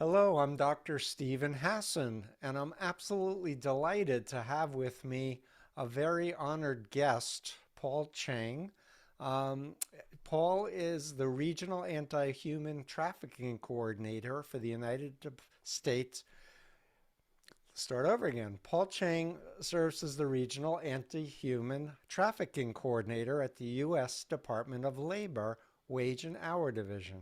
Hello, I'm Dr. Stephen Hassan, and I'm absolutely delighted to have with me a very honored guest, Paul Chang. Um, Paul is the Regional Anti-Human Trafficking Coordinator for the United States. Start over again. Paul Chang serves as the Regional Anti-Human Trafficking Coordinator at the U.S. Department of Labor Wage and Hour Division.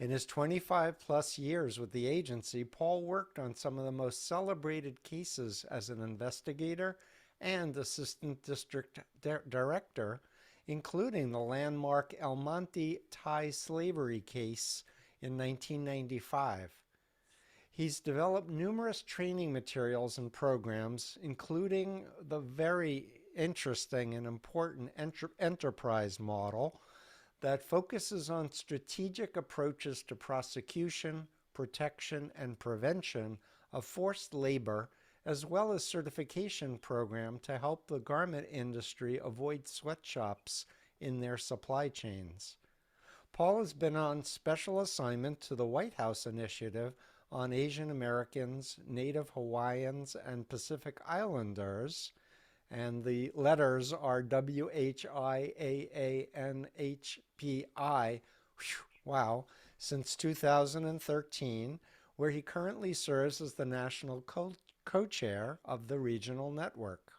In his 25 plus years with the agency, Paul worked on some of the most celebrated cases as an investigator and assistant district director, including the landmark El Monte Thai slavery case in 1995. He's developed numerous training materials and programs, including the very interesting and important enterprise model that focuses on strategic approaches to prosecution, protection, and prevention of forced labor, as well as certification program to help the garment industry avoid sweatshops in their supply chains. Paul has been on special assignment to the White House initiative on Asian Americans, Native Hawaiians, and Pacific Islanders, and the letters are WHIAANHPI. Wow, since 2013, where he currently serves as the national co-chair of the regional network.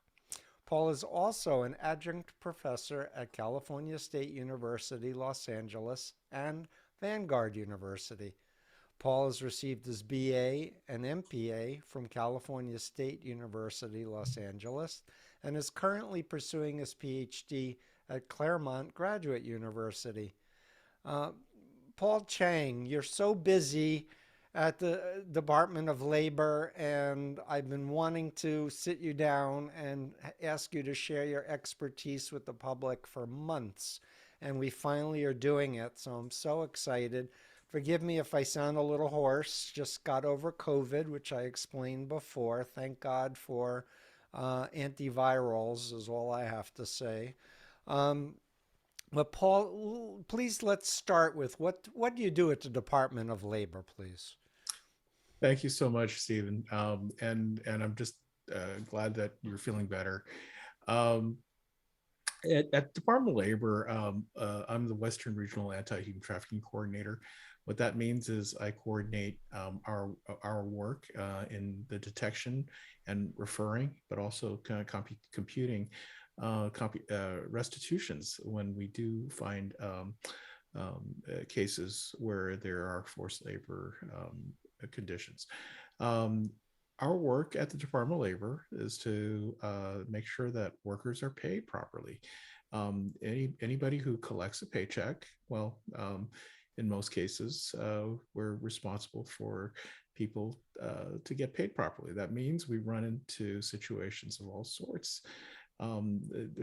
Paul is also an adjunct professor at California State University, Los Angeles, and Vanguard University. Paul has received his BA and MPA from California State University, Los Angeles, and is currently pursuing his PhD at Claremont Graduate University. Uh, Paul Chang, you're so busy at the Department of Labor, and I've been wanting to sit you down and ask you to share your expertise with the public for months. And we finally are doing it, so I'm so excited. Forgive me if I sound a little hoarse. Just got over COVID, which I explained before. Thank God for antivirals, is all I have to say. Um, but Paul, please let's start with what do you do at the Department of Labor, please? Thank you so much, Stephen. And I'm just glad that you're feeling better. Um, at Department of Labor, I'm the Western Regional Anti-Human Trafficking Coordinator. What that means is I coordinate our work in the detection and referring, but also kind of computing restitutions when we do find cases where there are forced labor conditions. Um, our work at the Department of Labor is to make sure that workers are paid properly. Anybody who collects a paycheck, well, in most cases, we're responsible for people to get paid properly. That means we run into situations of all sorts,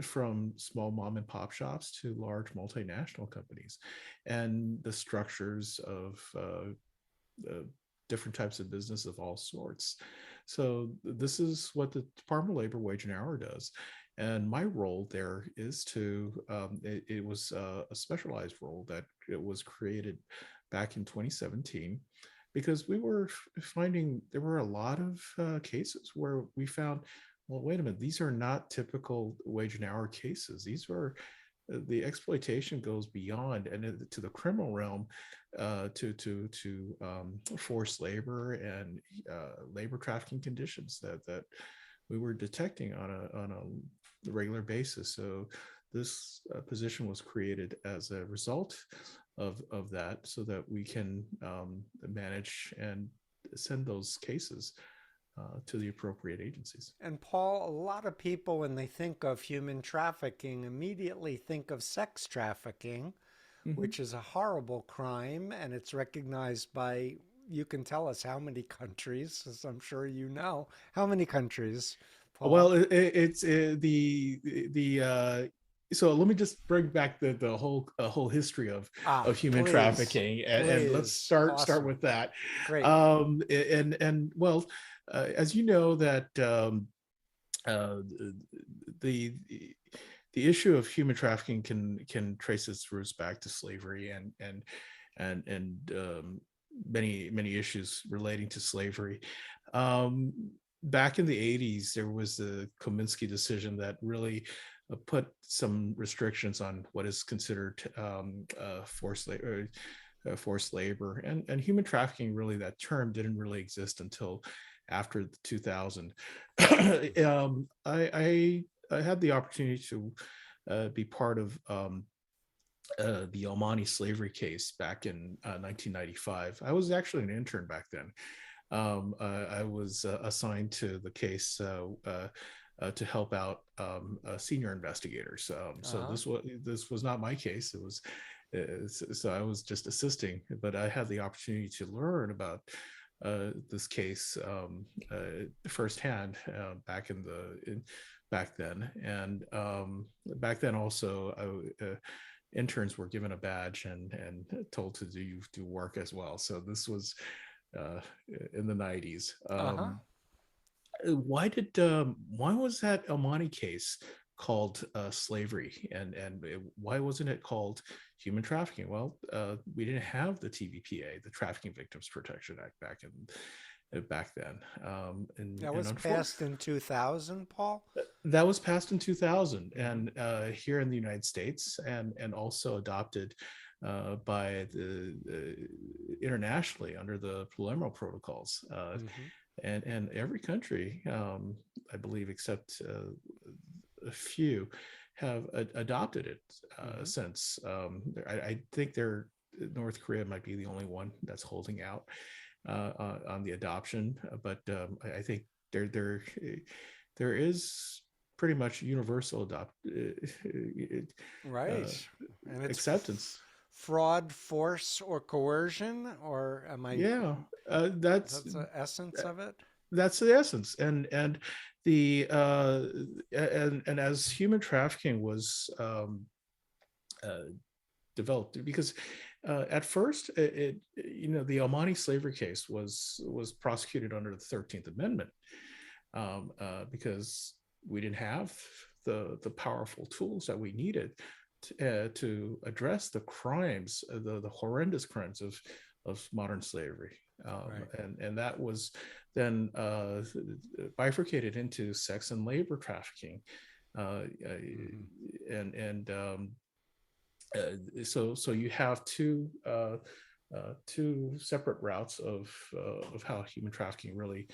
from small mom and pop shops to large multinational companies, and the structures of different types of business of all sorts. So this is what the Department of Labor Wage and Hour does. And my role there is it was a specialized role that it was created back in 2017 because we were finding there were a lot of cases where we found, well, wait a minute, these are not typical wage and hour cases. These are the exploitation goes beyond and to the criminal realm, to forced labor and labor trafficking conditions that we were detecting on a regular basis. So this position was created as a result of that, so that we can manage and send those cases to the appropriate agencies. And Paul, a lot of people, when they think of human trafficking, immediately think of sex trafficking, Mm-hmm. which is a horrible crime, and it's recognized by, you can tell us how many countries, as I'm sure you know. How many countries, Paul? Well, it's the so let me just bring back the whole history Ah, of human please, trafficking, and let's please. start Awesome. with that. Great. And well, as you know that uh, the the issue of human trafficking can trace its roots back to slavery and many issues relating to slavery. Um, Back in the 80s, there was the Kominsky decision that really put some restrictions on what is considered forced labor, and human trafficking. Really, that term didn't really exist until after the 2000. I had the opportunity to be part of the Omani slavery case back in 1995. I was actually an intern back then. I was assigned to the case to help out senior investigators. So Uh-huh. this was not my case. It was so I was just assisting, but I had the opportunity to learn about this case firsthand back then, and back then also interns were given a badge and told to do work as well. So this was uh, in the 90s. Uh-huh. Why was that Omani case called slavery, and why wasn't it called human trafficking? Well, we didn't have the TVPA, the Trafficking Victims Protection Act, back then, That and was unfortunately, passed in 2000, Paul? that was passed in 2000, Mm-hmm. and here in the United States, and also adopted by the internationally under the Palermo Protocols, Mm-hmm. and every country, I believe, except a few, have adopted it Mm-hmm. since. I think they're North Korea might be the only one that's holding out on the adoption, but I think there is pretty much universal uh, Right. And it's acceptance. fraud, force, or coercion, or am I? Yeah, That's the essence of it. that's the essence, and the and as human trafficking was uh, developed, because at first the Omani slavery case was prosecuted under the 13th Amendment, because we didn't have the powerful tools that we needed to address the crimes, the horrendous crimes of modern slavery. Right. And that was then bifurcated into sex and labor trafficking, Mm-hmm. so you have two separate routes of how human trafficking really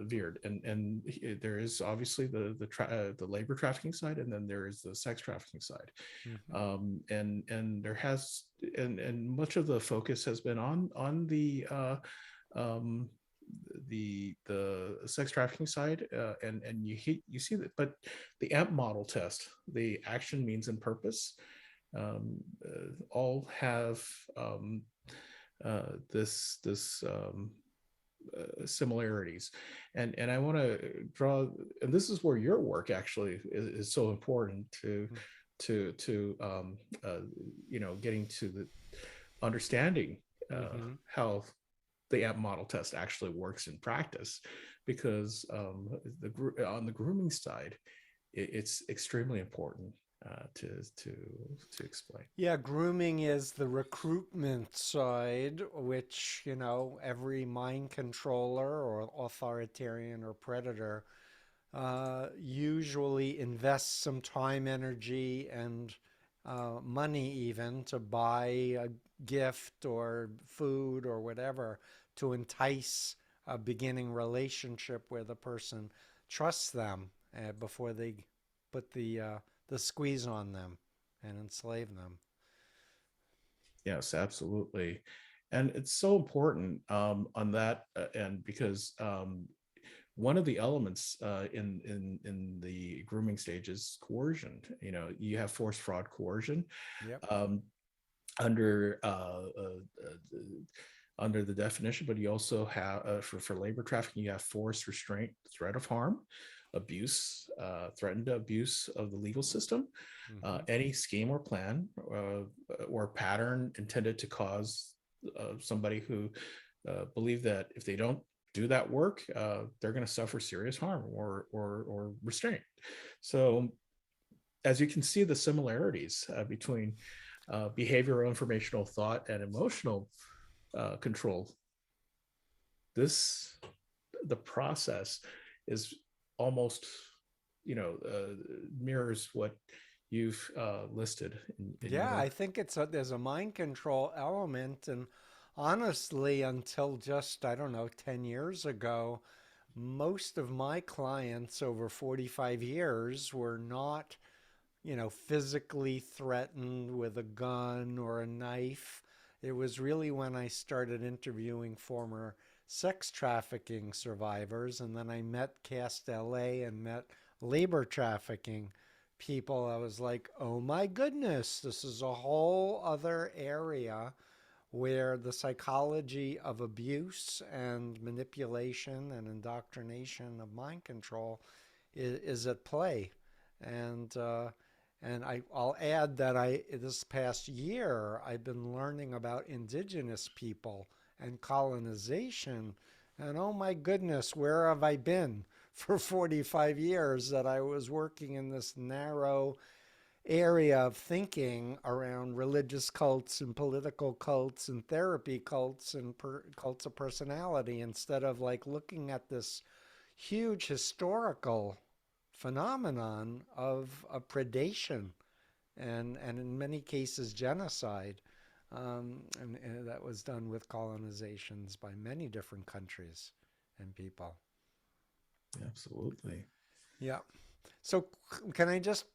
veered, and there is obviously the labor trafficking side, and then there is the sex trafficking side, Mm-hmm. and there has and much of the focus has been on um, the sex trafficking side, and you see that, but the AMP model test, the action, means, and purpose, all have this similarities, and I want to draw, and this is where your work actually is so important to getting to the understanding Mm-hmm. how the AMP model test actually works in practice, because on the grooming side, it's extremely important to explain. Yeah, grooming is the recruitment side, which, every mind controller or authoritarian or predator usually invests some time, energy, and money even to buy a gift or food or whatever to entice a beginning relationship where the person trusts them before they put the squeeze on them and enslave them. Yes, absolutely. And it's so important on that end, because one of the elements in the grooming stage is coercion. You have force, fraud, coercion, Yep. um, under under the definition, but you also have for labor trafficking, you have force, restraint, threat of harm, abuse, threatened abuse of the legal system, Mm-hmm. any scheme or plan or pattern intended to cause somebody who believe that if they don't do that work, they're going to suffer serious harm or restraint. So as you can see, the similarities between behavioral, informational, thought, and emotional control. This the process is almost, mirrors what you've listed in Yeah, I your. think there's a mind control element, and honestly, until just I don't know 10 years ago, most of my clients over 45 years were not, physically threatened with a gun or a knife. It was really when I started interviewing former sex trafficking survivors, and then I met Cast LA and met labor trafficking people. I was like, oh my goodness, this is a whole other area where the psychology of abuse and manipulation and indoctrination of mind control is at play. And I'll add that this past year I've been learning about indigenous people and colonization. And oh my goodness, where have I been for 45 years that I was working in this narrow area of thinking around religious cults and political cults and therapy cults and cults of personality instead of like looking at this huge historical phenomenon of predation and in many cases genocide. And that was done with colonizations by many different countries and people. Absolutely. Yeah. So, can I just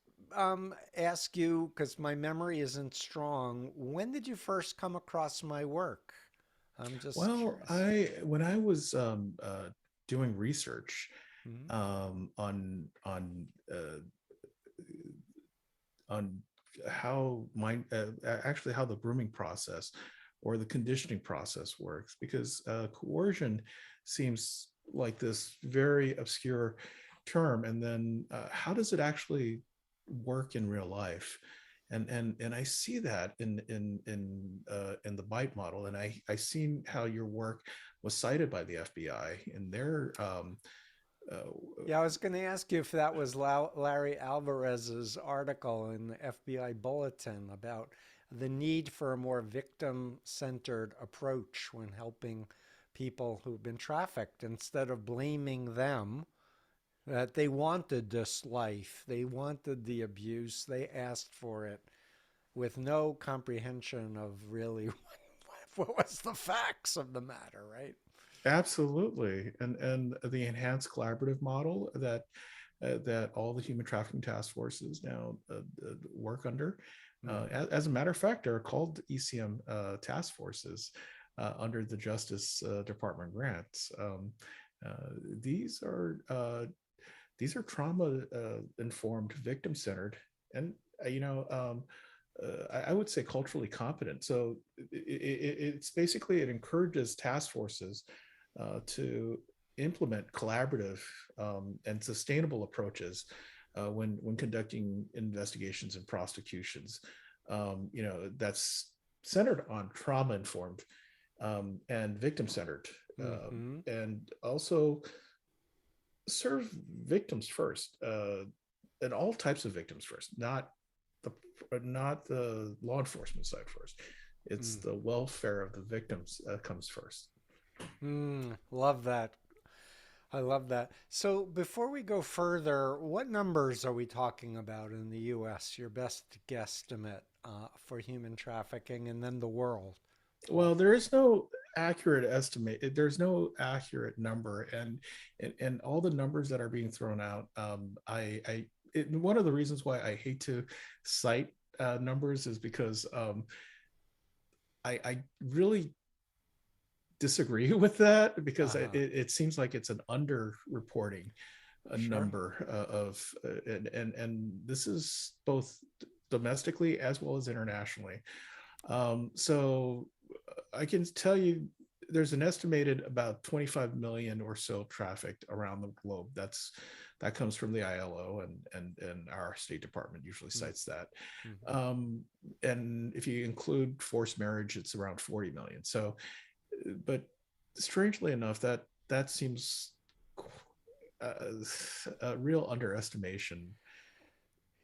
ask you, because my memory isn't strong, when did you first come across my work? I'm just Well, curious. I when I was doing research Mhm. uh, on how actually how the grooming process or the conditioning process works, because coercion seems like this very obscure term, and then how does it actually work in real life? And I see that in the bite model, and I seen how your work was cited by the FBI in their uh, Yeah, I was going to ask you if that was Larry Alvarez's article in the FBI bulletin about the need for a more victim centered approach when helping people who've been trafficked instead of blaming them that they wanted this life, they wanted the abuse, they asked for it with no comprehension of really what was the facts of the matter, right? Absolutely, and the enhanced collaborative model that all the human trafficking task forces now work under. Mm-hmm. As a matter of fact, they're called ECM task forces under the Justice Department grants. Uh, these are uh, these are trauma informed, victim centered, and you know. I would say culturally competent. So it's basically it encourages task forces to implement collaborative and sustainable approaches when conducting investigations and prosecutions. That's centered on trauma informed and victim centered, Mm-hmm. and also serve victims first, and all types of victims first, the not the law enforcement side first. It's the welfare of the victims comes first. Love that. I love that. So before we go further, what numbers are we talking about in the US? Your best guesstimate for human trafficking and then the world, Paul? Well, there is no accurate estimate. There's no accurate number, and all the numbers that are being thrown out. One of the reasons why I hate to cite numbers is because I really disagree with that, because Uh-huh. it seems like it's an underreporting a Sure. number and this is both domestically as well as internationally. So I can tell you there's an estimated about 25 million or so trafficked around the globe. That comes from the ILO, and our State Department usually cites that. Mm-hmm. Um, and if you include forced marriage, it's around 40 million. So, but strangely enough, that seems a real underestimation.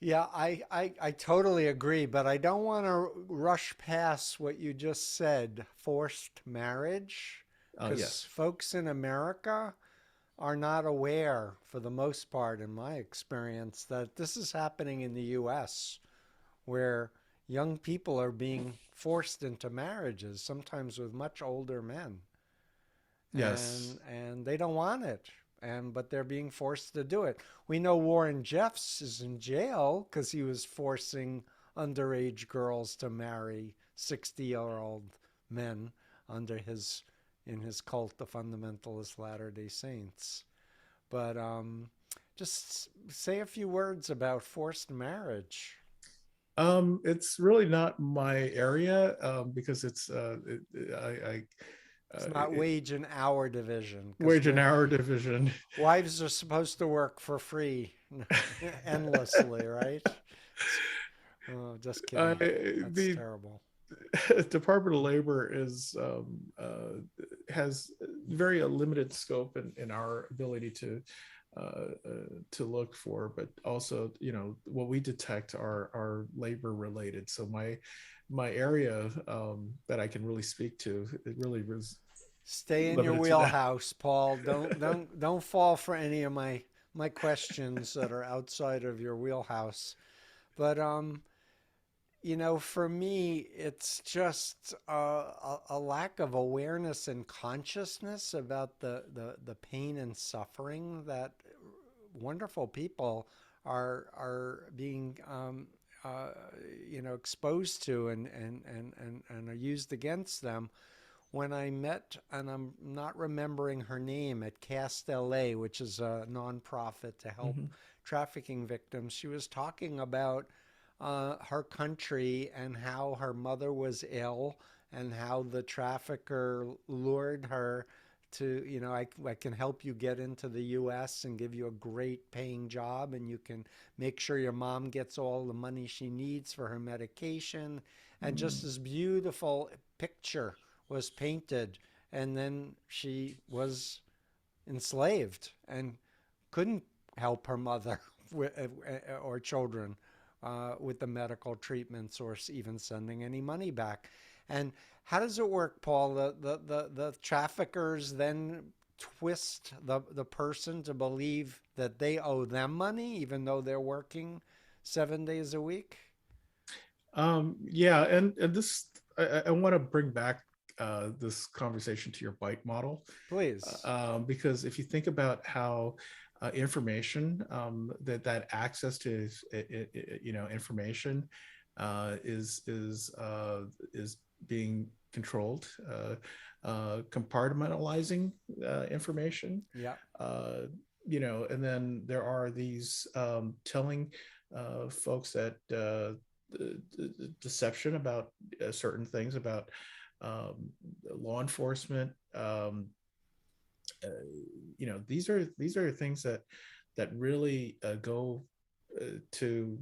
Yeah, I totally agree, but I don't want to rush past what you just said, forced marriage, because Yes. folks in America are not aware, for the most part, in my experience, that this is happening in the US, where young people are being forced into marriages, sometimes with much older men, Yes. and they don't want it, and but they're being forced to do it. We know Warren Jeffs is in jail because he was forcing underage girls to marry 60-year-old men under his in his cult, the Fundamentalist Latter-day Saints. But just say a few words about forced marriage. It's really not my area, because It's not it, wage and hour division because wage and hour division. wives are supposed to work for free endlessly, right? Oh, just kidding. That's The terrible. Department of Labor is has very limited scope in our ability to look for, but also, what we detect are labor related. So my area, that I can really speak to, it really was Stay in your limited to that. wheelhouse, Paul. Don't fall for any of my questions that are outside of your wheelhouse. But for me, it's just a lack of awareness and consciousness about the pain and suffering that wonderful people are being uh, exposed to and are used against them. When I met, and I'm not remembering her name, at Cast LA, which is a nonprofit to help Mm-hmm. trafficking victims, she was talking about her country and how her mother was ill and how the trafficker lured her to, I can help you get into the US and give you a great paying job, and you can make sure your mom gets all the money she needs for her medication. And just this beautiful picture was painted. And then she was enslaved and couldn't help her mother or children with the medical treatments or even sending any money back. And how does it work, Paul? The traffickers then twist the person to believe that they owe them money, even though they're working 7 days a week? Yeah, and this, I want to bring back this conversation to your bite model, Please. because if you think about how information, that access to information is being controlled, compartmentalizing information, Yeah. uh, and then there are these, telling folks that deception about certain things about, um, law enforcement. Uh, these are things that really go to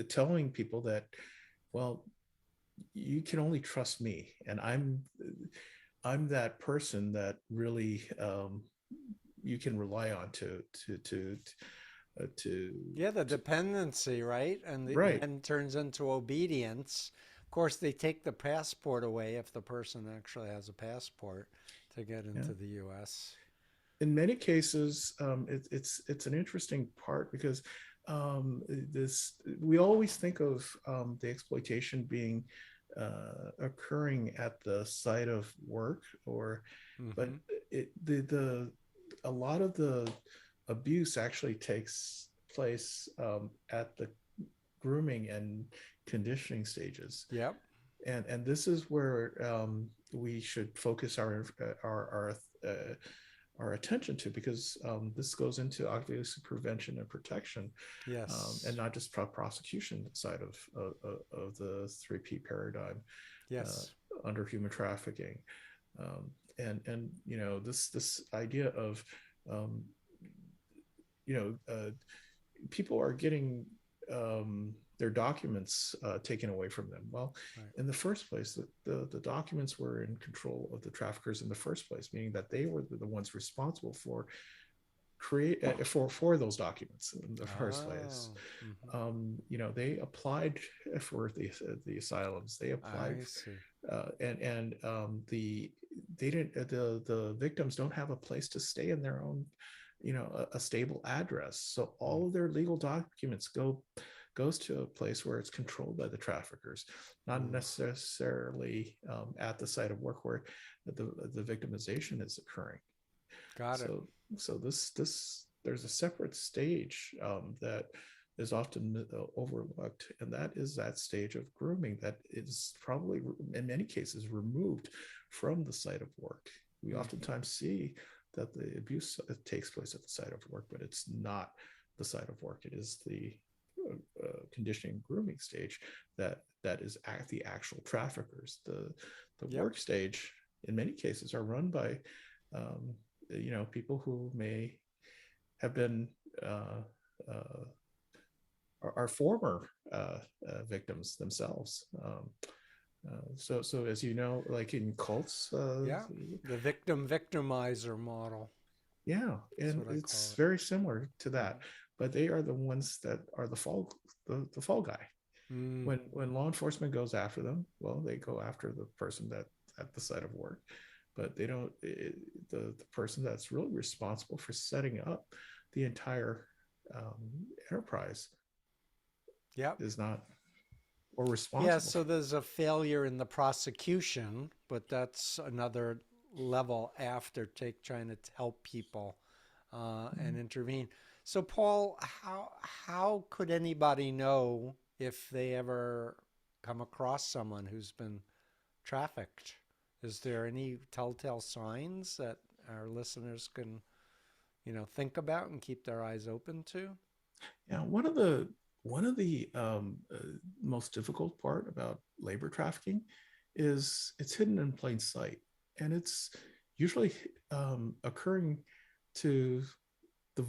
telling people that, well, you can only trust me, and I'm that person that really, you can rely on Yeah, the to dependency, right? And right. then turns into obedience. Of course, they take the passport away if the person actually has a passport to get Yeah. into the US. In many cases, it's an interesting part because, this we always think of, the exploitation being occurring at the site of work, or but Mm-hmm. the a lot of the abuse actually takes place, at the grooming and conditioning stages, Yep. and this is where, we should focus our attention to, because, this goes into obviously prevention and protection, and Yes. not just prosecution side of the 3P paradigm, uh, Yes. under human trafficking, and this idea of, um, people are getting, their documents taken away from them. Well, Right. in the first place, the documents were in control of the traffickers in the first place, meaning that they were the ones responsible for create for those documents in the first place. Oh, hmm, They applied for the asylums. They applied, I see. and they didn't. The victims don't have a place to stay in their own, a stable address. So Mm, all of their legal documents goes to a place where it's controlled by the traffickers, not ooh, necessarily at the site of work where the victimization is occurring. got it. So this there's a separate stage that is often overlooked, and that is that stage of grooming that is probably in many cases removed from the site of work. We Hmm. oftentimes see that the abuse takes place at the site of work, but it's not the site of work. It is the conditioning grooming stage that is at the actual traffickers. The Yep. work stage in many cases are run by um, people who may have been uh, uh, are former victims themselves. So as you know, like in cults, Yeah. The victim victimizer model. yeah, That's and what I call it's it. very similar to that. Hmm. But they are the ones that are the fall guy. Mm, When law enforcement goes after them, well, they go after the person that at the site of work, but they don't. The person that's really responsible for setting up the entire enterprise yep. is not or Yeah, responsible so for. there's a failure in the prosecution, but that's another level after take trying to help people and intervene. So, Paul, how could anybody know if they ever come across someone who's been trafficked? Is there any telltale signs that our listeners can, think about and keep their eyes open to? Yeah, one of the most difficult part about labor trafficking is it's hidden in plain sight, and it's usually occurring to the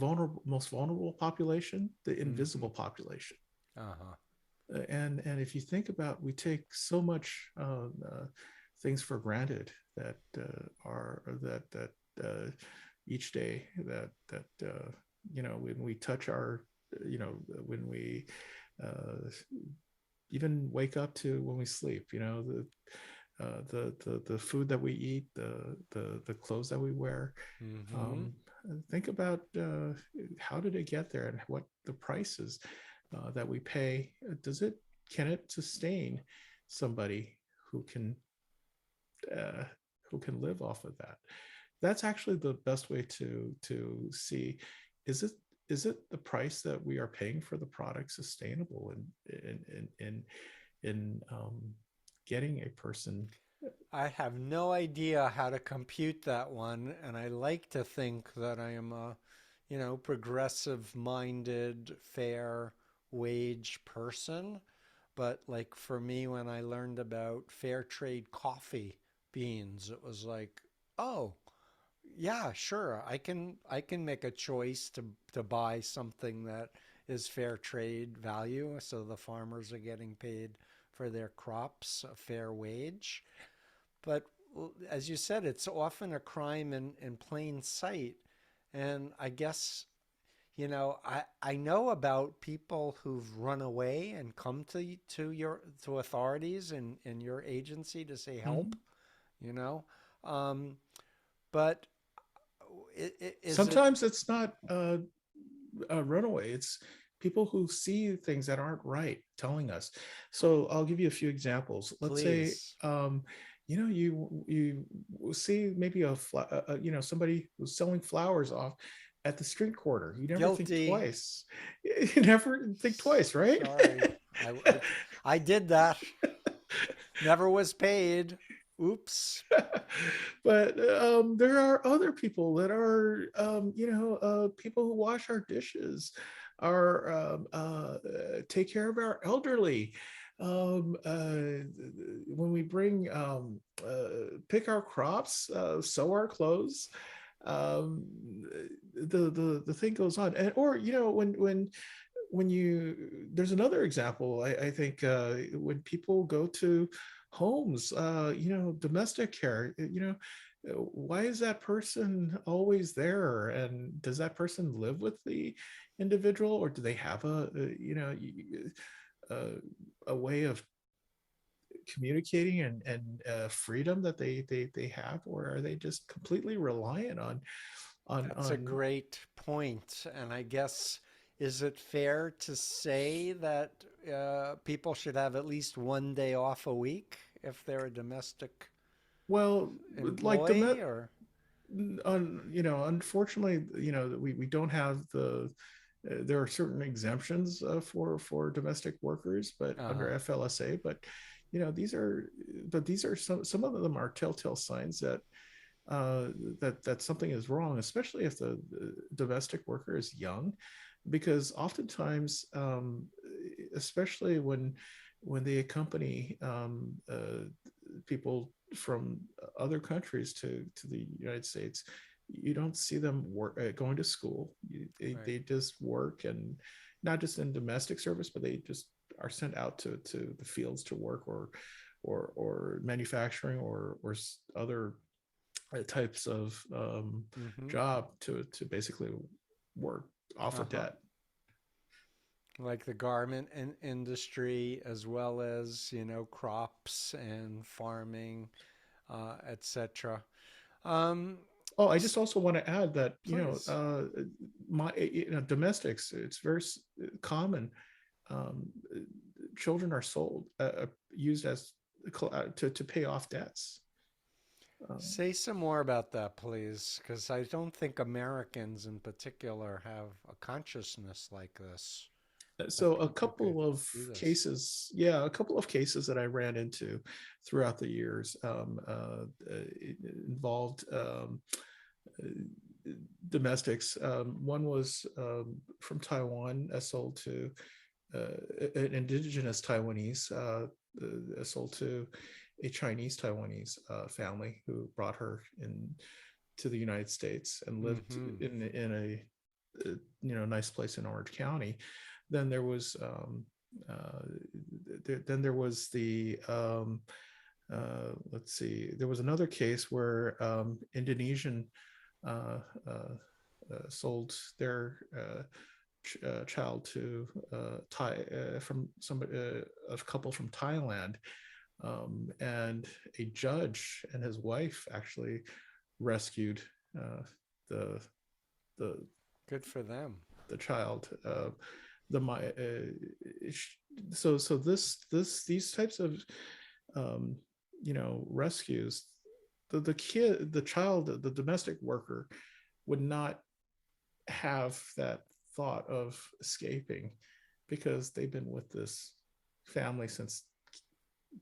most vulnerable population, the Hmm. invisible population. Uh huh. And if you think about, we take so much things for granted that are that each day when we touch our when we uh, even wake up to when we sleep, the food that we eat, the clothes that we wear. Hmm. Um, think about how did it get there and what the prices that we pay. Does it can it sustain somebody who can uh, who can live off of that? That's actually the best way to see is it the price that we are paying for the product sustainable in getting a person. I have no idea how to compute that one, and I like to think that I am a, progressive minded, fair wage person. But like for me, when I learned about fair trade coffee beans, it was like, oh, yeah, sure. I can make a choice to buy something that is fair trade value, so the farmers are getting paid for their crops a fair wage. But as you said, it's often a crime in plain sight. And I guess, I know about people who've run away and come to authorities in your agency to say help, Mhm. you know. Um, but is it, Sometimes it's not a runaway. It's people who see things that aren't right telling us. So I'll give you a few examples. Let's say, please, you see maybe somebody who's selling flowers off at the street corner. You never think guilty? twice. You never think twice, right? Sorry, I did that. Never was paid. Oops. But there are other people that are, people who wash our dishes, are take care of our elderly. When we bring, pick our crops, sew our clothes, um, the thing goes on, and or when you there's another example. I think when people go to homes, domestic care, why is that person always there? And does that person live with the individual, or do they have a, a way of communicating and freedom that they have, or are they just completely reliant That's a on great point. And I guess, is it fair to say that people should have at least one day off a week if they're a domestic well, like employee or? unfortunately, we don't have there are certain exemptions for domestic workers, but under Uh-huh. FLSA. But these are some of them are telltale signs uh, that something is wrong, especially if the domestic worker is young, because oftentimes, especially when they accompany people from other countries to the United States, you don't see them going to school. Right. They just work, and not just in domestic service, but they just are sent out to the fields to work, or manufacturing, or other types of Mm-hmm. job to basically work off of Uh-huh. debt. Like the garment industry, as well as, crops and farming, etc. Um, Oh, I just also want to add that Please. my domestics. It's very common. Um, Children are sold, used as to pay off debts. Um, Say some more about that, please, because I don't think Americans in particular have a consciousness like this, that so people could do this. a couple of cases that I ran into throughout the years, it involved domestics. One was from Taiwan, sold to an indigenous Taiwanese, sold to a Chinese Taiwanese family who brought her in to the United States and lived Mm-hmm. in a nice place in Orange County. Then there was uh, then there was the let's see, there was another case where Indonesian uh, uh, sold their child to Thai, from somebody, a couple from Thailand, and a judge and his wife actually rescued uh, the the Good for them. the child. The my so these types of um, rescues, the child, the domestic worker would not have that thought of escaping, because they've been with this family since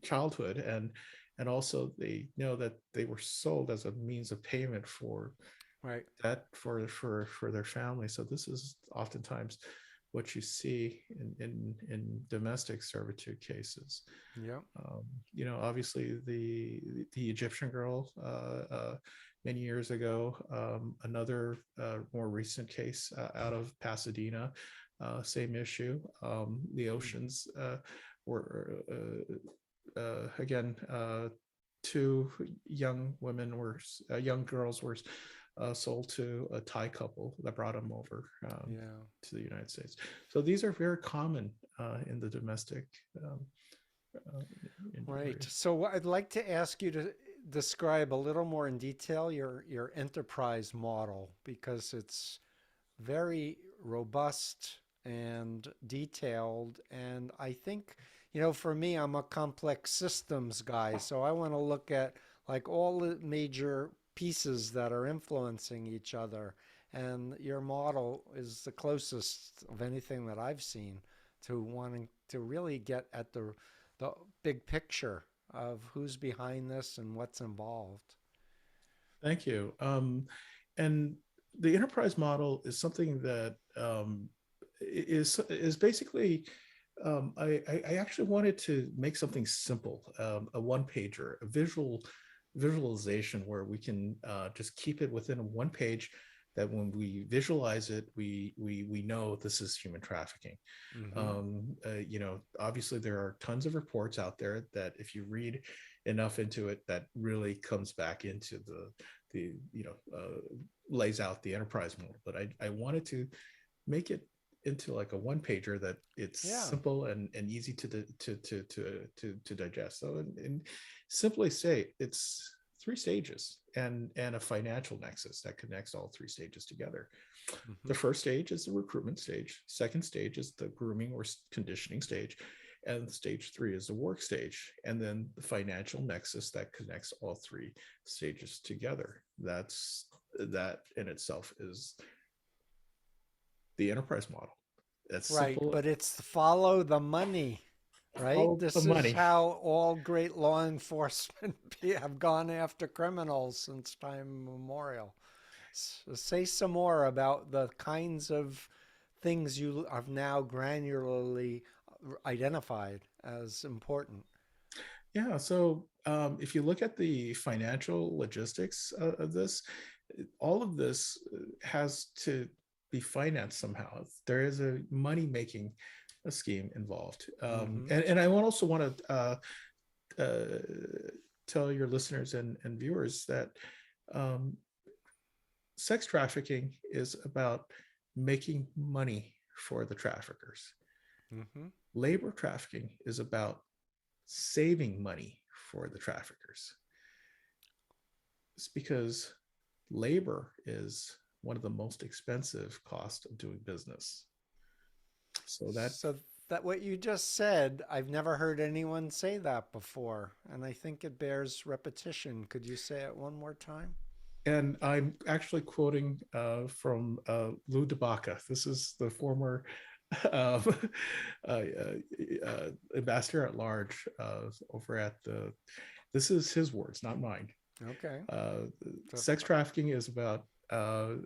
childhood, and also they know that they were sold as a means of payment for Right. that, for their family. So this is oftentimes what you see in domestic servitude cases. Yep. um, Obviously the Egyptian girl, many years ago, another more recent case out of Pasadena, same issue. The Mm. Oceans were again, two young women were young girls were sold to a Thai couple that brought them over Yeah. to the United States. So these are very common in the domestic um, uh, Right. area. So I'd like to ask you to describe a little more in detail your enterprise model, because it's very robust and detailed. And I think, for me, I'm a complex systems guy. So I want to look at like all the major pieces that are influencing each other. And your model is the closest of anything that I've seen to wanting to really get at the big picture of who's behind this and what's involved. Thank you. And the enterprise model is something that is basically, I actually wanted to make something simple, a one pager, a visualization where we can just keep it within a one page that when we visualize it, we know this is human trafficking. Mm-hmm. Obviously there are tons of reports out there that if you read enough into it, that really comes back into lays out the enterprise model. But I wanted to make it into like a one pager that it's Yeah. simple and easy to digest. So and simply say it's three stages and a financial nexus that connects all three stages together. Mm-hmm. The first stage is the recruitment stage. Second stage is the grooming or conditioning stage. And stage three is the work stage. And then the financial nexus that connects all three stages together. That in itself is the enterprise model. That's Right, simple. but it's follow the money, right? Follow the This is money. how all great law enforcement have gone after criminals since time immemorial. Say some more about the kinds of things you have now granularly identified as important. Yeah. So if you look at the financial logistics of this, all of this has to be financed somehow. There is a money making scheme involved. Mm-hmm. And I also want to uh, tell your listeners and viewers that um, sex trafficking is about making money for the traffickers. Mm-hmm. Labor trafficking is about saving money for the traffickers. It's because labor is one of the most expensive costs of doing business. So that, So that what you just said, I've never heard anyone say that before, and I think it bears repetition. Could you say it one more time? and I'm actually quoting from Lou DeBaca. This is the former uh, uh, ambassador at large over at the. This is his words, not mine. Okay. Uh, So, Sex trafficking is about uh,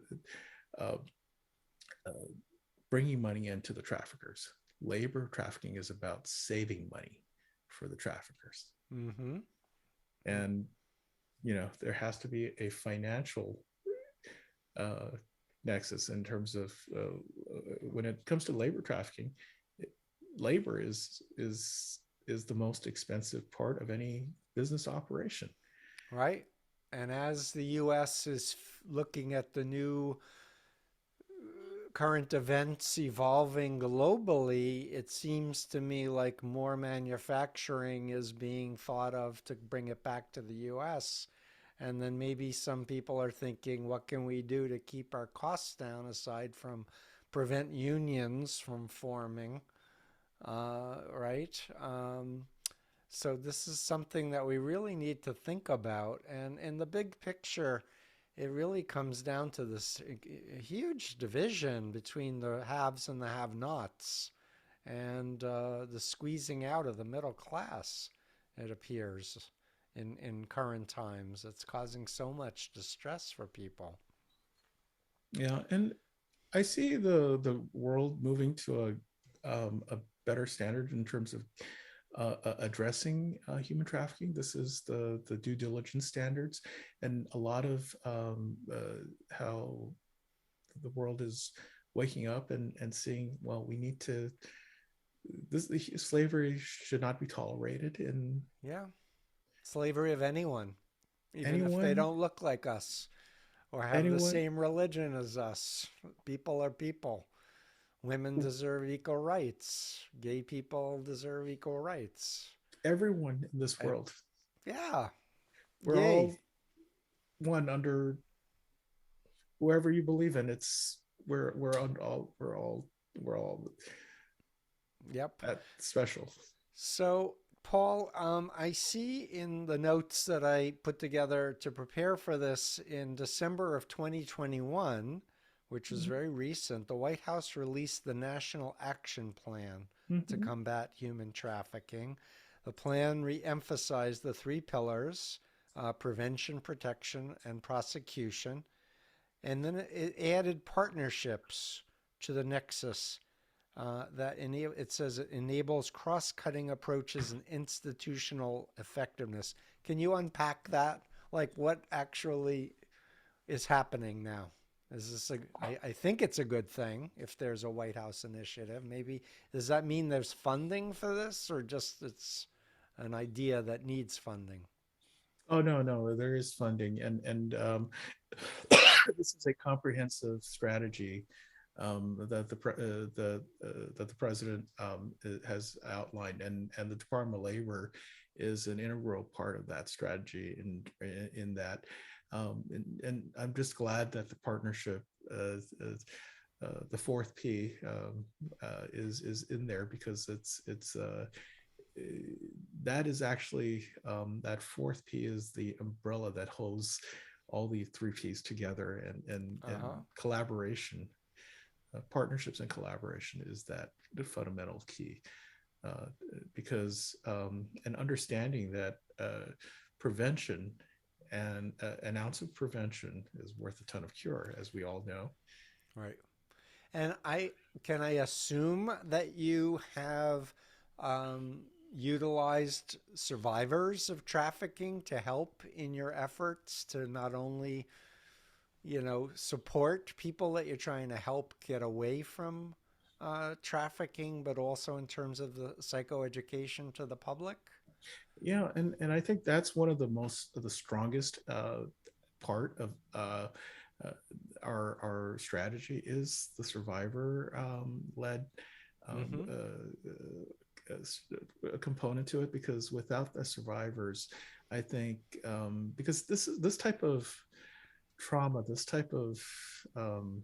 uh, bringing money into the traffickers. Labor trafficking is about saving money for the traffickers. mm-hmm. And, there has to be a financial uh, nexus in terms of when it comes to labor trafficking. Labor is the most expensive part of any business operation. Right. And as the U.S. is looking at the new current events evolving globally, it seems to me like more manufacturing is being thought of to bring it back to the US. And then maybe some people are thinking, what can we do to keep our costs down aside from prevent unions from forming? Right? So this is something that we really need to think about. And in the big picture, it really comes down to this huge division between the haves and the have-nots, and the squeezing out of the middle class. It appears in current times, it's causing so much distress for people. Yeah, and I see the world moving to a better standard in terms of addressing human trafficking. This is the due diligence standards, and a lot of how the world is waking up and seeing. Well, we need to. This slavery should not be tolerated in Yeah, slavery of anyone, even if they anyone. don't look like us or have the Anyone, same religion as us. People are people. Women deserve equal rights. Gay people deserve equal rights. everyone in this I, world. yeah, We're all yay. one under whoever you believe in. It's we're on all we're all Yep. that special. So, Paul, I see in the notes that I put together to prepare for this in December of 2021, which was very recent, the White House released the National Action Plan to Mm-hmm. combat human trafficking. The plan re emphasized the three pillars: prevention, protection, and prosecution. And then it added partnerships to the nexus it says it enables cross-cutting approaches and institutional effectiveness. Can you unpack that? Like what actually is happening now Is this I think it's a good thing if there's a White House initiative. Maybe does that mean there's funding for this, or just it's an idea that needs funding? Oh no, no, there is funding, and this is a comprehensive strategy that the president has outlined, and the Department of Labor is an integral part of that strategy. In that, and I'm just glad that the partnership, the fourth P, is in there, because it's that is actually, that fourth P is the umbrella that holds all the three P's together, and Uh-huh. collaboration, partnerships and collaboration is that the fundamental key, uh, because and understanding that prevention, and an ounce of prevention is worth a ton of cure, as we all know. Right. And I can I assume that you have utilized survivors of trafficking to help in your efforts to not only, support people that you're trying to help get away from trafficking, but also in terms of the psychoeducation to the public? Yeah, and I think that's one of the strongest part of uh, our strategy, is the survivor led, um, Mm-hmm. a component to it, because without the survivors, I think, because this type of trauma, this type of um,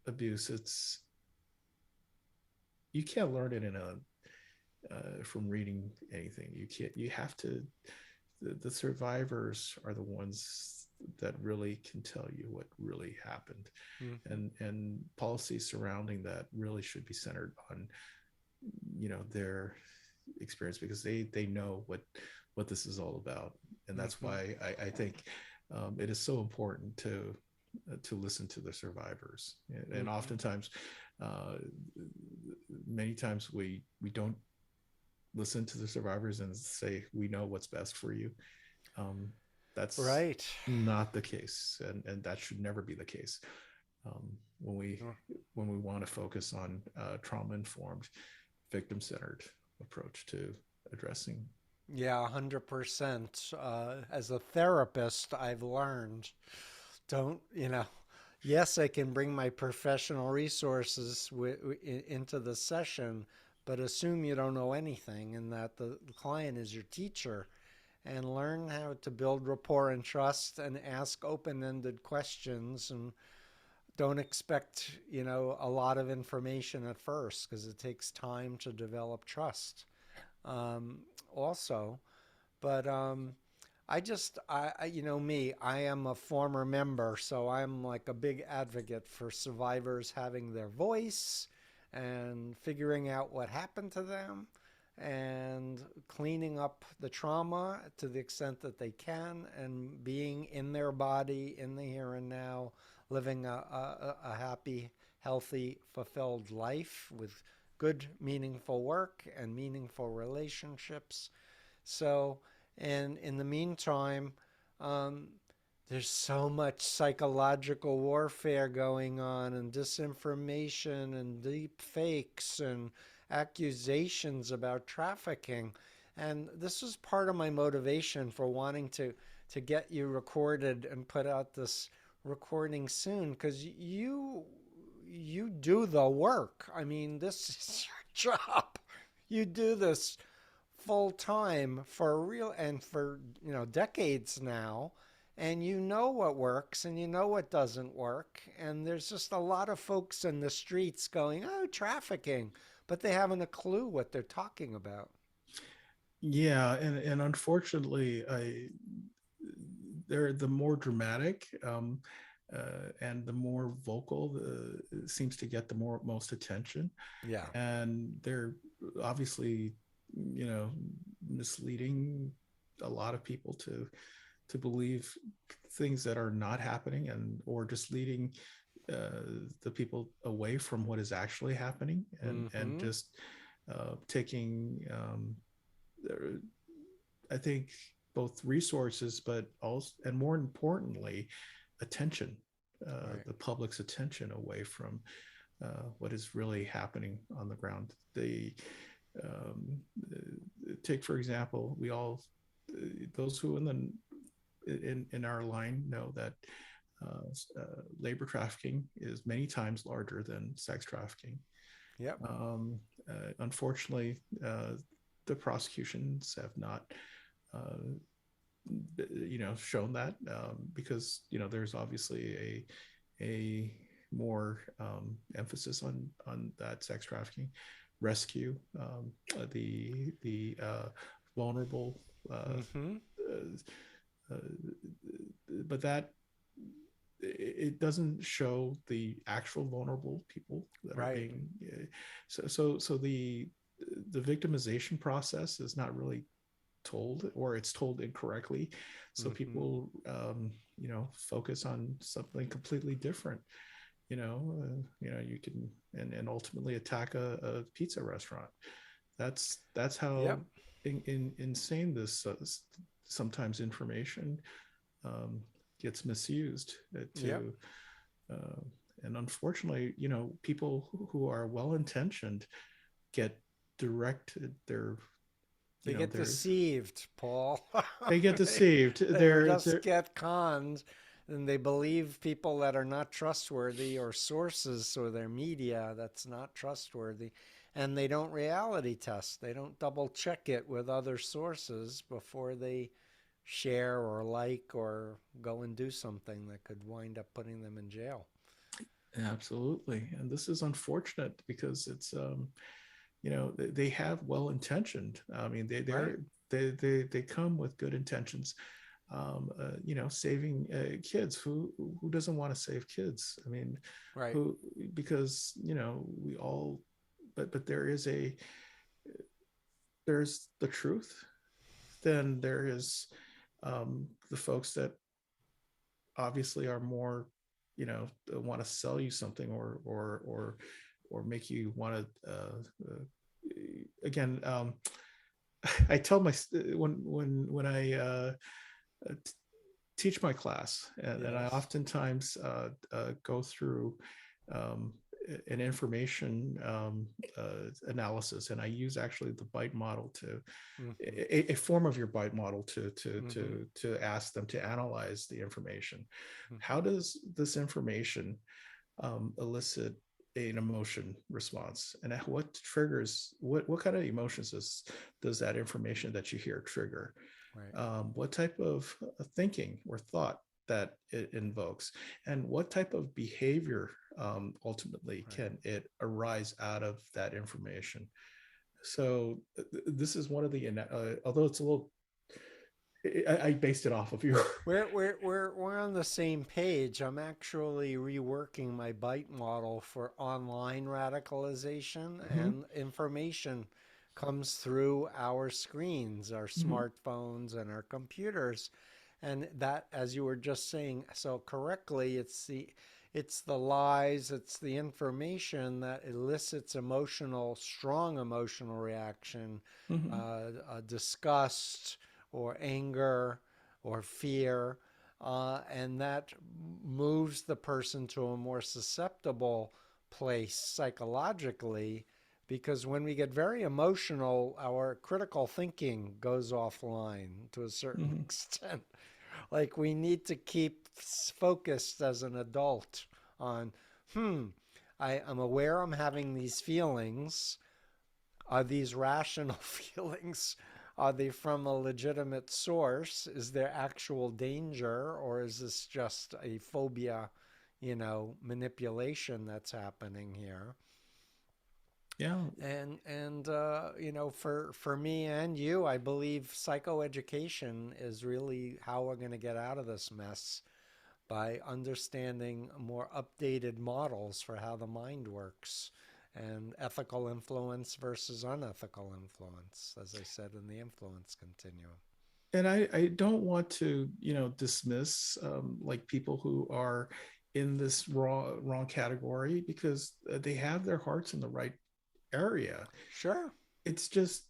abuse, it's you can't learn it in a from reading anything. You can't. You have to. The survivors are the ones that really can tell you what really happened, Mm-hmm. and policies surrounding that really should be centered on, their experience, because they know what this is all about. And that's Mm-hmm. why I think it is so important to listen to the survivors. And Mm-hmm. oftentimes, uh, many times we don't listen to the survivors and say we know what's best for you. um, that's Right. not the case, and that should never be the case. When we want to focus on trauma informed, victim centered approach to addressing. Yeah, 100%. As a therapist, I've learned don't, yes, I can bring my professional resources into the session, but assume you don't know anything and that the client is your teacher, and learn how to build rapport and trust and ask open ended questions, and don't expect, a lot of information at first because it takes time to develop trust. Um, Also, but me, I am a former member, so I'm like a big advocate for survivors having their voice and figuring out what happened to them and cleaning up the trauma to the extent that they can and being in their body in the here and now, living a happy, healthy, fulfilled life with good, meaningful work and meaningful relationships. So, and in the meantime, um, there's so much psychological warfare going on, and disinformation, and deep fakes, and accusations about trafficking. And this was part of my motivation for wanting to get you recorded and put out this recording soon, because you do the work. I mean, this is your job. You do this full time for real and for decades now, and you know what works and you know what doesn't work, and there's just a lot of folks in the streets going, oh, trafficking, but they haven't a clue what they're talking about. Yeah, and unfortunately, they're the more dramatic, and the more vocal, seems to get the most attention, Yeah. and they're obviously, you know, misleading a lot of people to believe things that are not happening, and or just leading the people away from what is actually happening, and Mm-hmm. just taking, I think, both resources, but also, and more importantly, attention Right. the public's attention away from what is really happening on the ground. Um, Take for example, we all those who in our line know that labor trafficking is many times larger than sex trafficking. Yep. Unfortunately, the prosecutions have not, uh, shown that because there's obviously a more emphasis on that sex trafficking rescue, the vulnerable, uh, Mm-hmm. uh, but that it doesn't show the actual vulnerable people that are Right. being so the victimization process is not really told, or it's told incorrectly, so Mm-hmm. people focus on something completely different. You can and ultimately attack a pizza restaurant. That's how Yep. insane this sometimes information um, gets misused Yep. to uh, and unfortunately, people who are well intentioned get directed their They get their deceived, Paul. they get they, deceived. they just get conned and they believe people that are not trustworthy or sources or their media that's not trustworthy. And they don't reality test. They don't double check it with other sources before they share or like or go and do something that could wind up putting them in jail. Absolutely, and this is unfortunate because it's they have well intentioned. I mean, Right? they come with good intentions. Saving kids. Who doesn't want to save kids? I mean, Right. who because we all, but there's the truth. Then there is the folks that obviously are more, want to sell you something or make you want to. Again, I tell my when I teach my class, and I Yes. oftentimes go through um, an information analysis, and I use actually the bite model to Mm-hmm. a form of your bite model Mm-hmm. to ask them to analyze the information. Mm-hmm. How does this information elicit an emotion response, and what triggers what kind of emotions does that information that you hear trigger? Right. What type of thinking or thought that it invokes, and what type of behavior ultimately Right. can it arise out of that information. So this is one of the although it's a little I based it off of you. We're on the same page. I'm actually reworking my bite model for online radicalization, Mm-hmm, and information comes through our screens, our mm-hmm, smartphones, and our computers. And that, as you were just saying so correctly, it's the lies, it's the information that elicits strong emotional reaction, mm-hmm, disgust or anger or fear, and that moves the person to a more susceptible place psychologically. Because when we get very emotional, our critical thinking goes offline to a certain mm-hmm. extent. Like we need to keep focused as an adult on, hmm, I'm aware I'm having these feelings. Are these rational feelings? Are they from a legitimate source? Is there actual danger, or is this just a phobia, manipulation that's happening here? Yeah, And for me and you, I believe psychoeducation is really how we're going to get out of this mess, by understanding more updated models for how the mind works, and ethical influence versus unethical influence, as I said in the influence continuum. and I don't want to dismiss like people who are in this wrong category because they have their hearts in the right area. Sure. It's just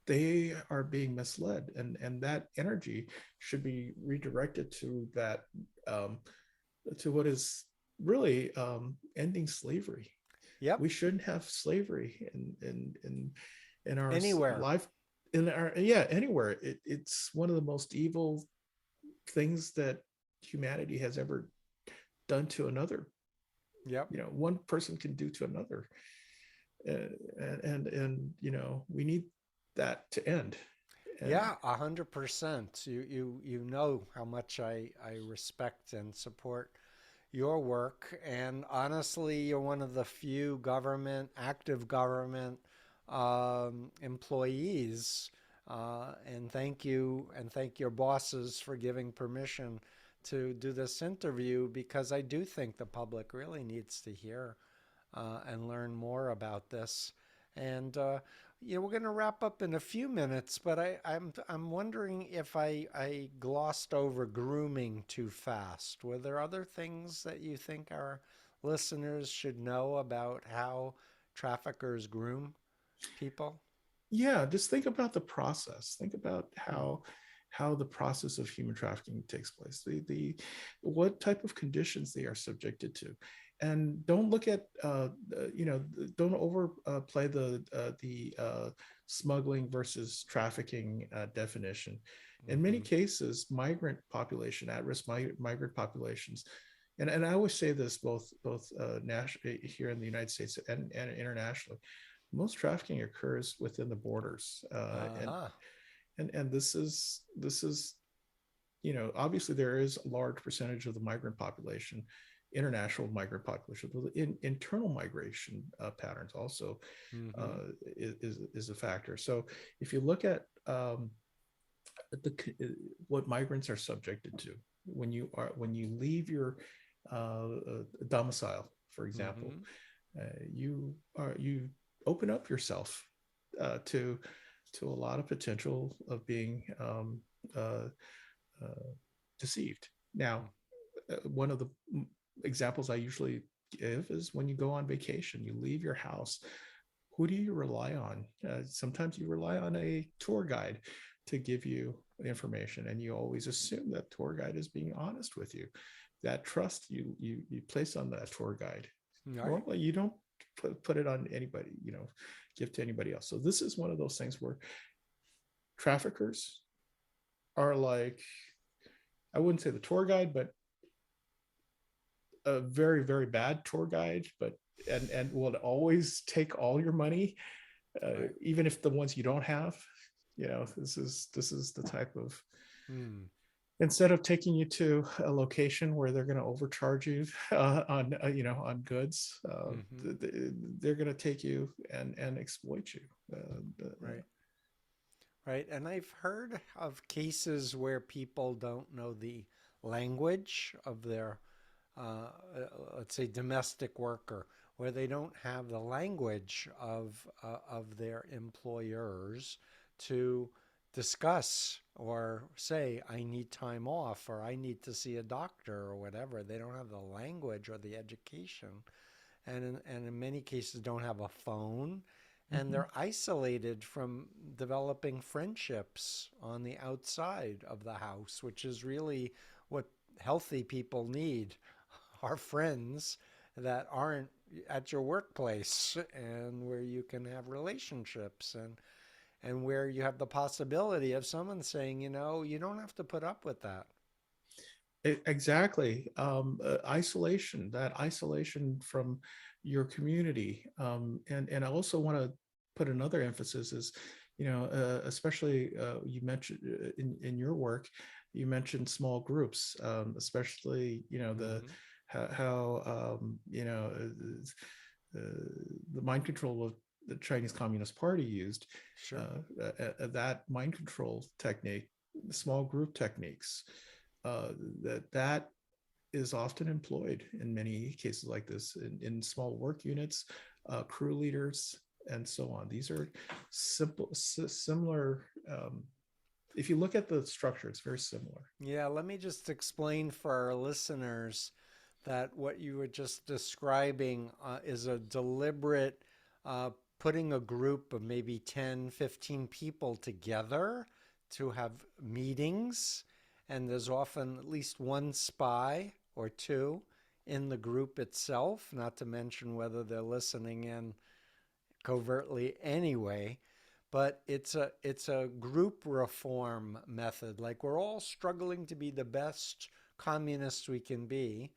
they are being misled, and that energy should be redirected to that, to what is really ending slavery. Yep. We shouldn't have slavery in our Anywhere. life, in our, yeah, anywhere. It's one of the most evil things that humanity has ever done to another. Yep. One person can do to another. And we need that to end. And Yeah, 100%. You know how much I respect and support your work, and honestly, you're one of the few active government employees. And thank you, and thank your bosses for giving permission to do this interview, because I do think the public really needs to hear and learn more about this. And we're going to wrap up in a few minutes, but I'm wondering if I glossed over grooming too fast. Were there other things that you think our listeners should know about how traffickers groom people? yeah, just think about the process. Think about Hmm. how the process of human trafficking takes place. The what type of conditions they are subjected to, and don't look at don't overplay the smuggling versus trafficking definition. In many Hmm. cases, migrant population, at-risk migrant populations, and I always say this both here in the United States and internationally, most trafficking occurs within the borders, Uh-huh. and this is obviously there is a large percentage of the migrant population, international migrant population, but internal migration patterns also Hmm. is a factor. So if you look at the what migrants are subjected to when you leave your domicile, for example, Hmm. you open up yourself to a lot of potential of being uh, uh, deceived. Now, one of the examples I usually give is when you go on vacation, you leave your house. Who do you rely on? Sometimes you rely on a tour guide to give you information, and you always assume that tour guide is being honest with you. That trust you place on that tour guide. Right. Normally, you don't put it on anybody, give to anybody else. So this is one of those things where traffickers are like, I wouldn't say the tour guide, but a very, very bad tour guide, but and will always take all your money, Right. even if the ones you don't have. This is the type of, Hmm. instead of taking you to a location where they're going to overcharge you on on goods, Hmm. they're going to take you and exploit you. Right. Right. And I've heard of cases where people don't know the language of their, let's say, domestic worker, where they don't have the language of their employers to discuss or say, I need time off, or I need to see a doctor, or whatever. They don't have the language or the education, and in many cases don't have a phone, and Mhm. they're isolated from developing friendships on the outside of the house, which is really what healthy people need, are friends that aren't at your workplace, and where you can have relationships, and where you have the possibility of someone saying, you don't have to put up with that. Exactly. That isolation from your community. And I also want to put another emphasis is, especially you mentioned in your work, you mentioned small groups, especially, Hmm. how uh, the mind control of the Chinese Communist Party used, Sure. that mind control technique, small group techniques, uh, that is often employed in many cases like this in small work units, crew leaders, and so on. These are similar. If you look at the structure, it's very similar. Yeah, let me just explain for our listeners that what you were just describing is a deliberate uh, putting a group of maybe 10, 15 people together to have meetings. And there's often at least one spy or two in the group itself, not to mention whether they're listening in covertly anyway. But it's a group reform method. Like we're all struggling to be the best communists we can be,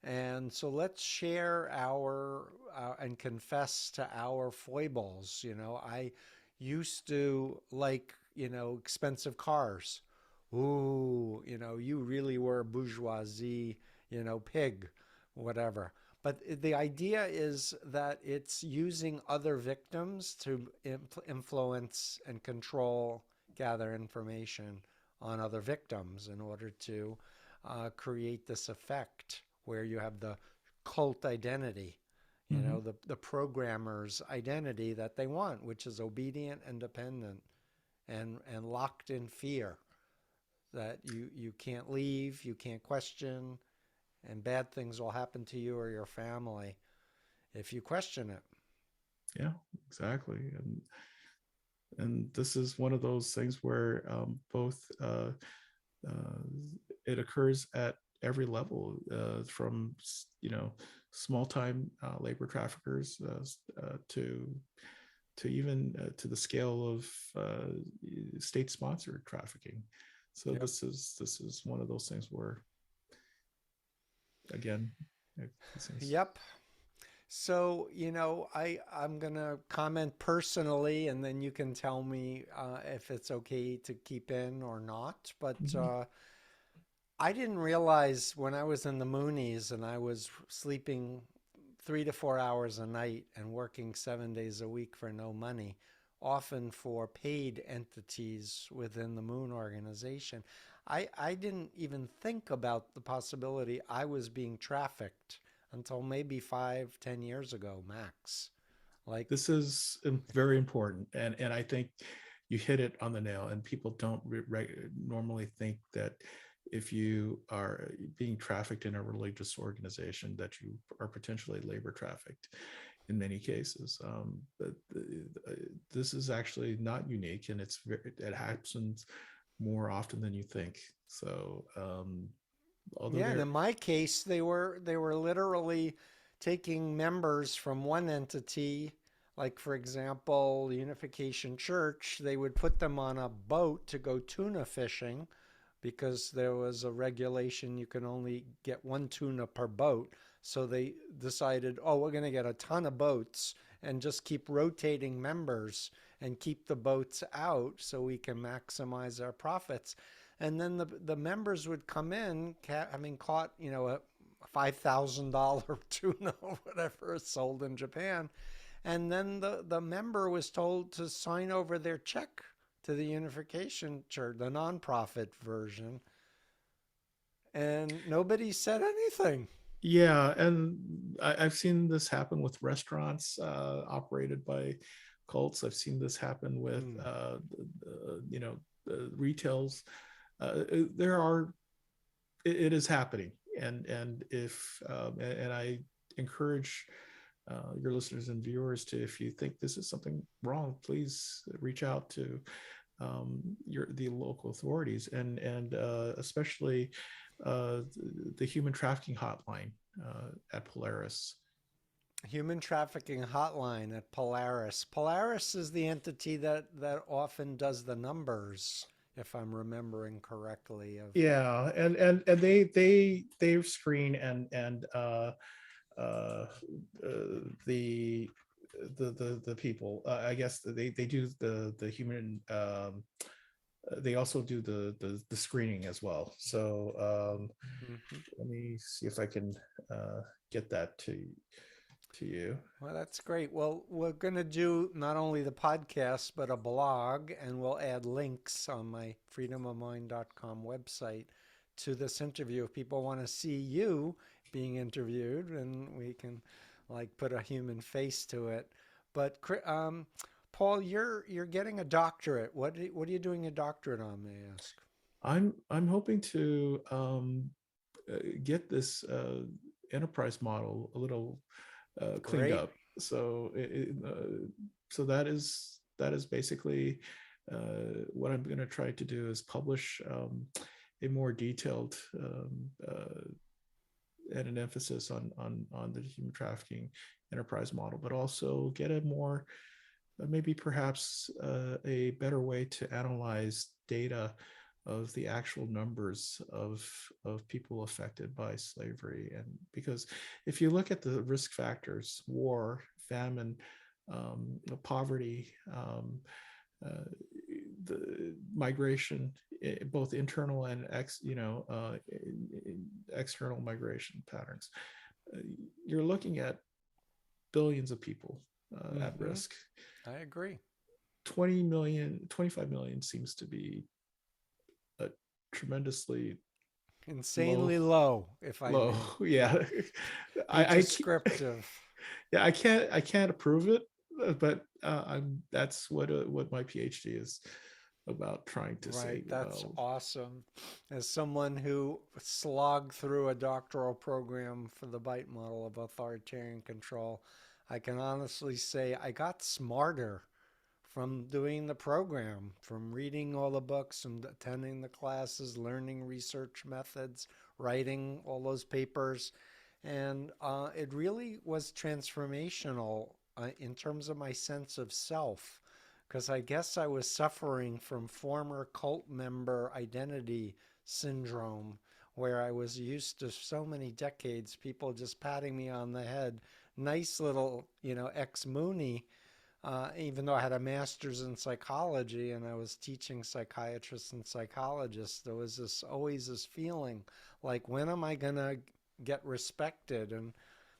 and so let's share our and confess to our foibles. I used to like, expensive cars. Ooh, you really were a bourgeoisie, pig, whatever. But the idea is that it's using other victims to influence and control, gather information on other victims in order to create this effect where you have the cult identity, Hmm. the programmer's identity that they want, which is obedient and dependent and locked in fear that you can't leave, you can't question, and bad things will happen to you or your family if you question it. Yeah, exactly. And this is one of those things where both uh, it occurs at every level, from small time labor traffickers to even to the scale of state sponsored trafficking. So Yep. this is one of those things where, again, these things. Yep. So, I'm going to comment personally, and then you can tell me if it's okay to keep in or not. But Mhm. I didn't realize when I was in the Moonies and I was sleeping 3 to 4 hours a night and working 7 days a week for no money, often for paid entities within the Moon organization. I didn't even think about the possibility I was being trafficked until maybe 5, 10 years ago, max. Like, This is very important, and I think you hit it on the nail. And people don't normally think that if you are being trafficked in a religious organization, that you are potentially labor trafficked. In many cases, but this is actually not unique, and it happens more often than you think. So, although yeah, and there, in my case, they were literally taking members from one entity, like for example, the Unification Church. They would put them on a boat to go tuna fishing because there was a regulation you can only get one tuna per boat. So they decided, oh, we're going to get a ton of boats and just keep rotating members and keep the boats out so we can maximize our profits. And then the members would come in, having caught, a $5,000 tuna or whatever is sold in Japan. And then the member was told to sign over their check to the Unification Church, the nonprofit version, and nobody said anything. yeah, and I've seen this happen with restaurants operated by cults. I've seen this happen with Mm. retails. There are it is happening, and if and I encourage your listeners and viewers to, if you think this is something wrong, please reach out to the local authorities, and especially the human trafficking hotline at Polaris. Human trafficking hotline at Polaris. Polaris is the entity that often does the numbers, if I'm remembering correctly. Of Yeah, and they screen and uh, the the people. I guess they do the human. They also do the screening as well. So Mhm. let me see if I can get that to you. Well, that's great. Well, we're going to do not only the podcast, but a blog, and we'll add links on my freedomofmind.com website to this interview. If people want to see you being interviewed, and we can like put a human face to it. But Paul, you're getting a doctorate. What are you doing a doctorate on, may I ask? I'm hoping to get this enterprise model a little cleaned Great. up. So that is basically what I'm going to try to do, is publish a more detailed and an emphasis on the human trafficking enterprise model, but also get a more maybe perhaps a better way to analyze data of the actual numbers of people affected by slavery. And because if you look at the risk factors, war, famine, poverty, uh, the migration, both internal and external migration patterns, uh, you're looking at billions of people at Mm-hmm. risk. I agree. 20 million, 25 million seems to be a tremendously low, Insanely low, if I low. may Yeah. be I descriptive. yeah, I can't approve it, but that's what my PhD is about, trying to Right, say, that's well, awesome. As someone who slogged through a doctoral program for the bite model of authoritarian control, I can honestly say I got smarter from doing the program, from reading all the books and attending the classes, learning research methods, writing all those papers. And it really was transformational in terms of my sense of self, because I guess I was suffering from former cult member identity syndrome, where I was used to so many decades, people just patting me on the head. Nice little, ex Mooney, even though I had a master's in psychology and I was teaching psychiatrists and psychologists, there was always this feeling like, when am I going to get respected? And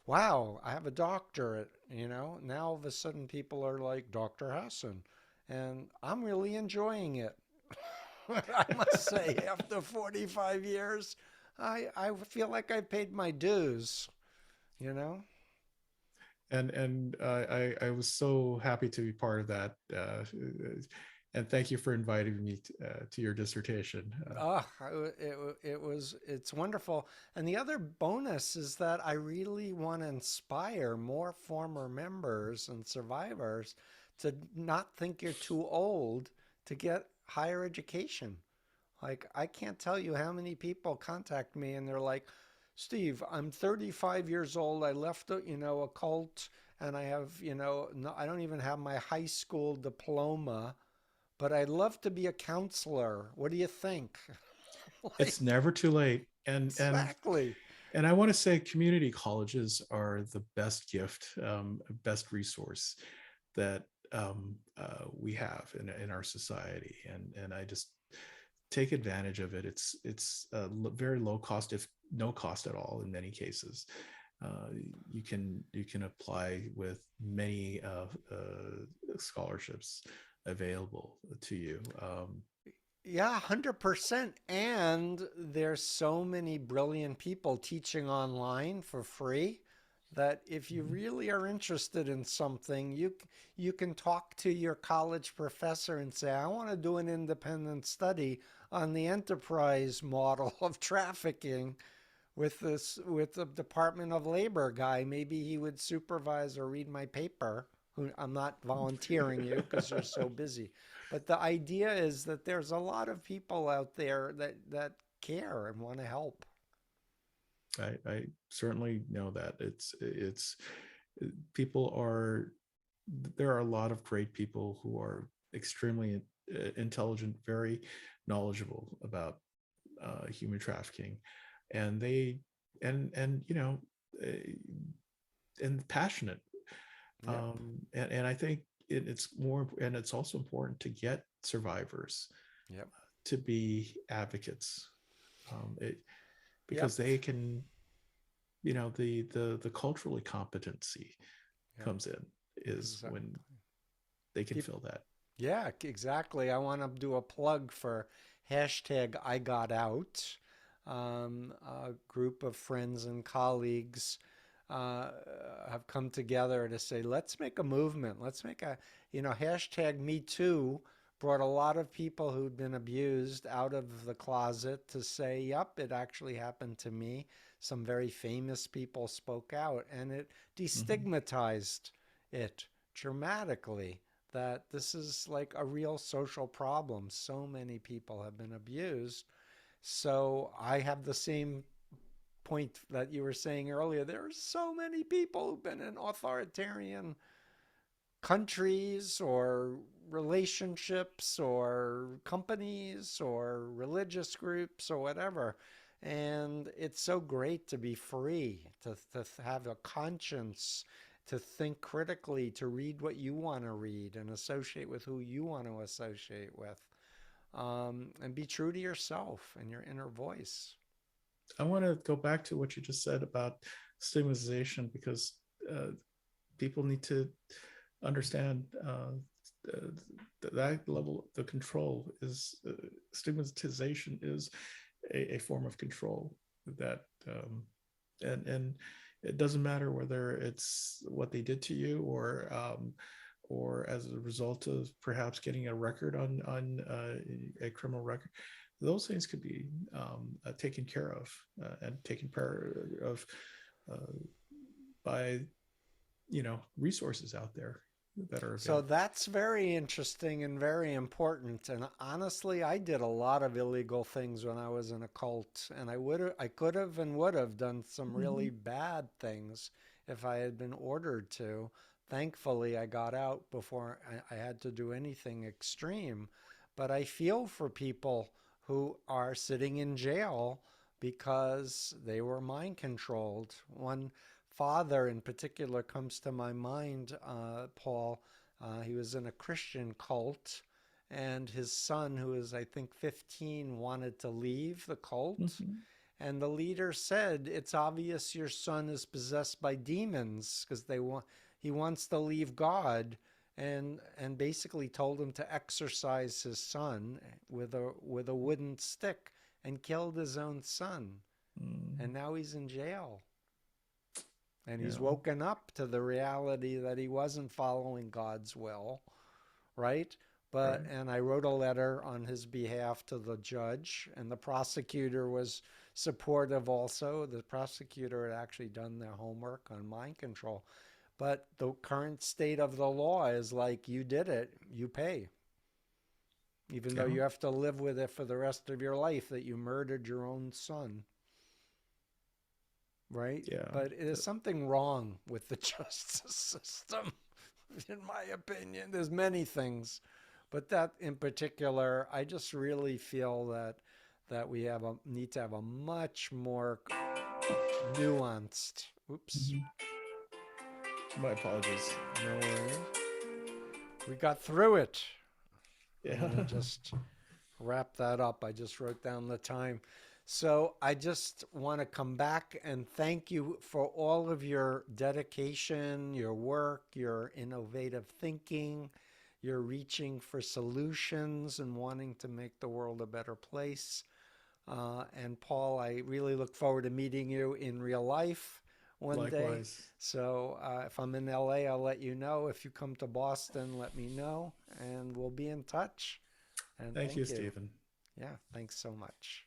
wow, I have a doctorate, Now all of a sudden people are like, Dr. Hassan. And I'm really enjoying it. I must say, after 45 years, I feel like I paid my dues, you know? and I was so happy to be part of that. And thank you for inviting me to your dissertation. Oh, it's wonderful. And the other bonus is that I really want to inspire more former members and survivors to not think you're too old to get higher education. Like, I can't tell you how many people contact me and they're like, Steve, I'm 35 years old. I left a cult, and I have, no, I don't even have my high school diploma, but I'd love to be a counselor. What do you think? It's Like, never too late. exactly. And I want to say community colleges are the best gift, best resource that we have in our society, and I just take advantage of it. It's very low cost, if no cost at all, in many cases. Uh, you can apply with many scholarships available to you. Yeah, 100%. And there's so many brilliant people teaching online for free that if you Mhm. really are interested in something, you can talk to your college professor and say, "I want to do an independent study on the enterprise model of trafficking with the Department of Labor guy. Maybe he would supervise or read my paper. I'm not volunteering you because you're so busy. But the idea is that there's a lot of people out there that care and want to help. I certainly know that it's people are there are a lot of great people who are extremely intelligent, very knowledgeable about human trafficking, and they and uh, and passionate. Yep. And I think it's more, and it's also important to get survivors Yep. to be advocates, because Yep. they can, the cultural competency Yep. comes in is Exactly. when they can Peop fill that. Yeah, exactly. I want to do a plug for hashtag I got out. A group of friends and colleagues uh, have come together to say, let's make a movement. Let's make hashtag Me Too brought a lot of people who'd been abused out of the closet to say, yep, it actually happened to me. Some very famous people spoke out, and it Mhm. destigmatized it dramatically, that this is like a real social problem. So many people have been abused. So I have the same point that you were saying earlier, there are so many people who've been in authoritarian countries or relationships or companies or religious groups or whatever. And it's so great to be free, to have a conscience, to think critically, to read what you want to read and associate with who you want to associate with, and be true to yourself and your inner voice. I want to go back to what you just said about stigmatization, because uh, people need to understand that level, the control is stigmatization is a form of control that and it doesn't matter whether it's what they did to you, or as a result of perhaps getting a record on a criminal record. Those things could be taken care of and taken care of uh, by resources out there that are So available. that's very interesting and very important. And honestly, I did a lot of illegal things when I was in a cult, and I could have and would have done some really Mm-hmm. bad things if I had been ordered to. Thankfully, I got out before I had to do anything extreme. But I feel for people who are sitting in jail because they were mind controlled. One father in particular comes to my mind, Paul. He was in a Christian cult, and his son, who was, I think, 15, wanted to leave the cult. Mm-hmm. And the leader said, "It's obvious your son is possessed by demons because he wants to leave God." And basically told him to exorcise his son with a wooden stick, and killed his own son. Mm. And now he's in jail. And he's Yeah. woken up to the reality that he wasn't following God's will, right? Right. And I wrote a letter on his behalf to the judge, and the prosecutor was supportive also. The prosecutor had actually done their homework on mind control. But the current state of the law is like, you did it, you pay. Even though Yeah. you have to live with it for the rest of your life that you murdered your own son, right? Yeah. But there's something wrong with the justice system, in my opinion. There's many things, but that in particular, I just really feel that we need to have a much more nuanced. Oops, Mhm. My apologies. no worries. We got through it. I'm Yeah. gonna just wrap that up. I just wrote down the time. So I just want to come back and thank you for all of your dedication, your work, your innovative thinking, your reaching for solutions and wanting to make the world a better place. And Paul, I really look forward to meeting you in real life one day. Likewise. So if I'm in LA, I'll let you know. If you come to Boston, let me know, and we'll be in touch. And Thank you, thank you. Stephen. Yeah, thanks so much.